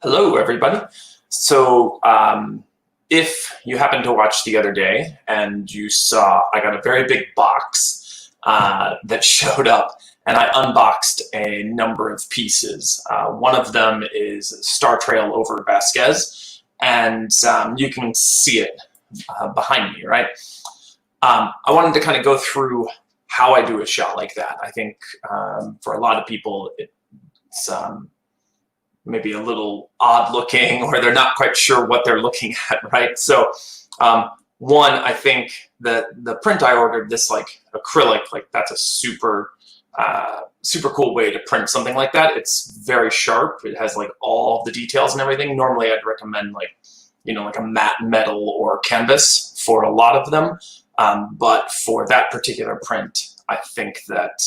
Hello, everybody. So, if you happened to watch the other day and you saw, I got a very big box that showed up, and I unboxed a number of pieces. One of them is Star Trail over Vasquez, and you can see it behind me, right? I wanted to kind of go through how I do a shot like that. I think for a lot of people, it's maybe a little odd looking, or they're not quite sure what they're looking at, right? So one, I think that the print I ordered, this like acrylic, like that's a super cool way to print something like that. It's very sharp. It has like all the details and everything. Normally I'd recommend like, like a matte metal or canvas for a lot of them. But for that particular print, I think that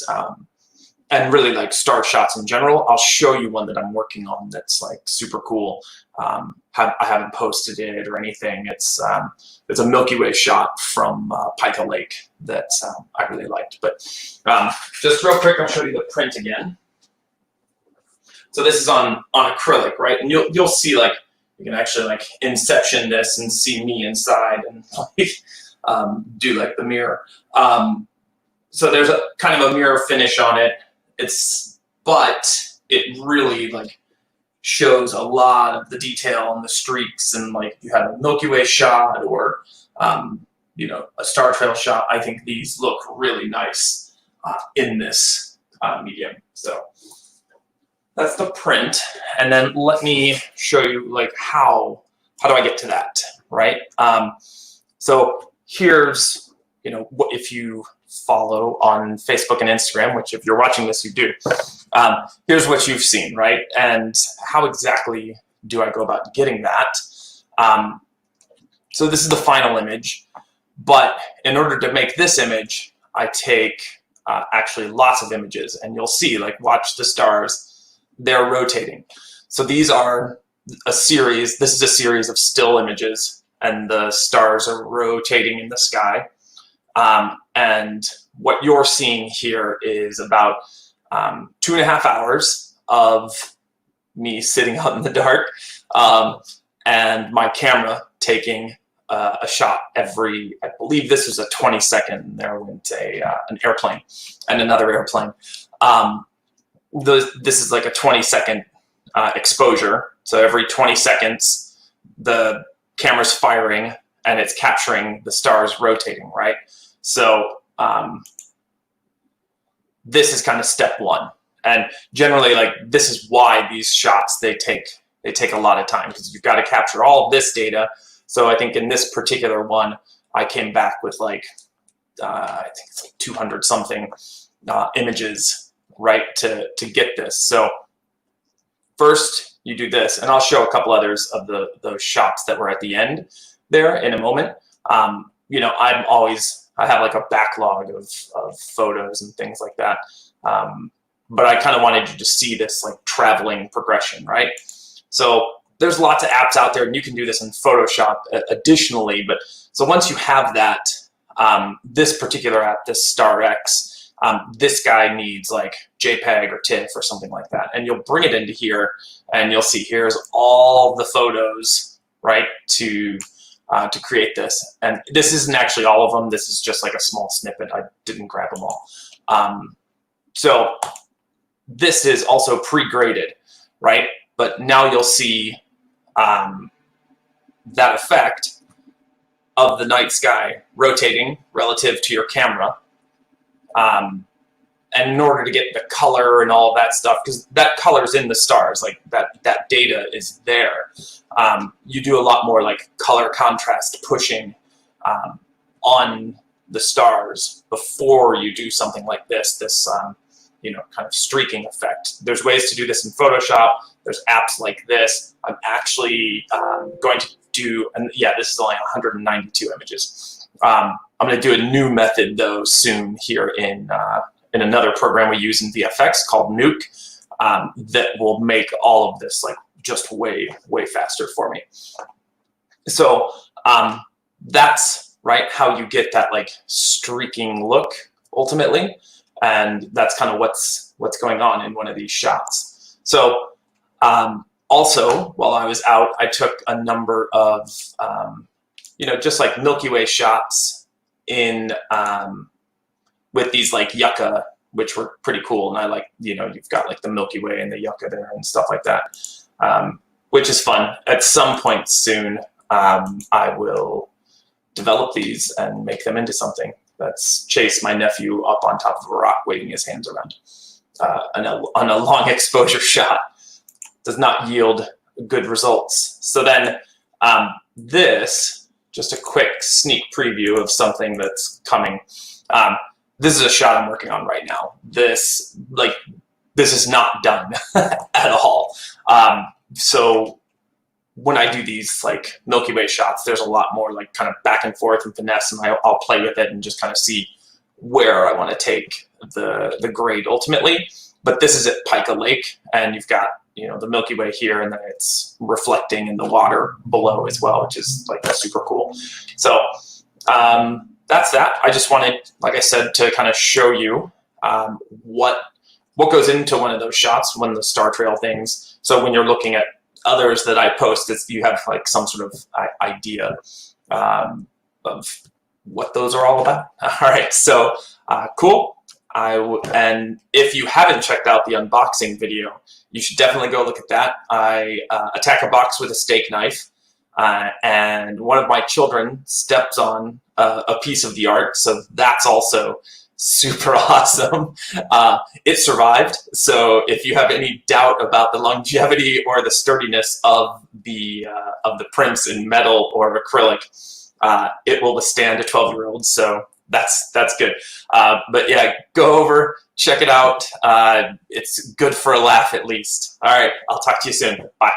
and really like star shots in general, I'll show you one that I'm working on that's like super cool. I haven't posted it or anything. It's a Milky Way shot from Pica Lake that I really liked. But just real quick, I'll show you the print again. So this is on acrylic, right? And you'll see like you can actually like inception this and see me inside and like do like the mirror. So there's a kind of a mirror finish on it. But it really like shows a lot of the detail and the streaks, and like you have a Milky Way shot or a Star Trail shot. I think these look really nice in this medium. So that's the print, and then let me show you like how do I get to that, right? So here's what if you follow on Facebook and Instagram, which if you're watching this, you do. Here's what you've seen, right? And how exactly do I go about getting that? So this is the final image, but in order to make this image, I take actually lots of images, and you'll see, like, watch the stars, they're rotating. So these are a series, this is a series of still images, and the stars are rotating in the sky. And what you're seeing here is about 2.5 hours of me sitting out in the dark and my camera taking a shot every, I believe this was a 20-second, there went an airplane and another airplane. This is like a 20-second exposure. So every 20 seconds, the camera's firing and it's capturing the stars rotating, right? So this is kind of step one, and generally, like, this is why these shots they take a lot of time, because you've got to capture all of this data. So I think in this particular one, I came back with like I think it's like 200 something images, right, to get this. So first you do this, and I'll show a couple others of those shots that were at the end there in a moment. I have like a backlog of photos and things like that. But I kind of wanted you to see this like traveling progression, right? So there's lots of apps out there, and you can do this in Photoshop additionally. But so once you have that, this particular app, this StarX, this guy needs like JPEG or TIFF or something like that. And you'll bring it into here, and you'll see here's all the photos, right, to create this. And this isn't actually all of them. This is just like a small snippet. I didn't grab them all. So this is also pre-graded, right? But now you'll see that effect of the night sky rotating relative to your camera. And in order to get the color and all of that stuff, because that color's in the stars, like that data is there. You do a lot more like color contrast pushing on the stars before you do something like this kind of streaking effect. There's ways to do this in Photoshop. There's apps like this. I'm actually going to do, and yeah, this is only 192 images. I'm going to do a new method though soon here in another program we use in VFX called Nuke that will make all of this like just way faster for me. So that's right how you get that like streaking look ultimately, and that's kind of what's going on in one of these shots. So Also, while I was out, I took a number of, just like Milky Way shots in with these like yucca, which were pretty cool. And I like, you've got like the Milky Way and the yucca there and stuff like that, which is fun. At some point soon, I will develop these and make them into something. That's Chase, my nephew, up on top of a rock waving his hands around on a long exposure shot. Does not yield good results. So then this, just a quick sneak preview of something that's coming. This is a shot I'm working on right now. This is not done at all. So when I do these like Milky Way shots, there's a lot more like kind of back and forth and finesse, and I'll play with it and just kind of see where I want to take the grade ultimately. But this is at Pica Lake, and you've got the Milky Way here, and then it's reflecting in the water below as well, which is like super cool. So that's that. I just wanted, like I said, to kind of show you what goes into one of those shots, one of the Star Trail things. So when you're looking at others that I post, you have like some sort of idea of what those are all about. All right, so cool. And if you haven't checked out the unboxing video, you should definitely go look at that. I attack a box with a steak knife, and one of my children steps on a piece of the art, so that's also super awesome. It survived, so if you have any doubt about the longevity or the sturdiness of the prints in metal or acrylic, it will withstand a 12-year-old. So that's good. But yeah, go over, check it out. It's good for a laugh at least. All right, I'll talk to you soon. Bye.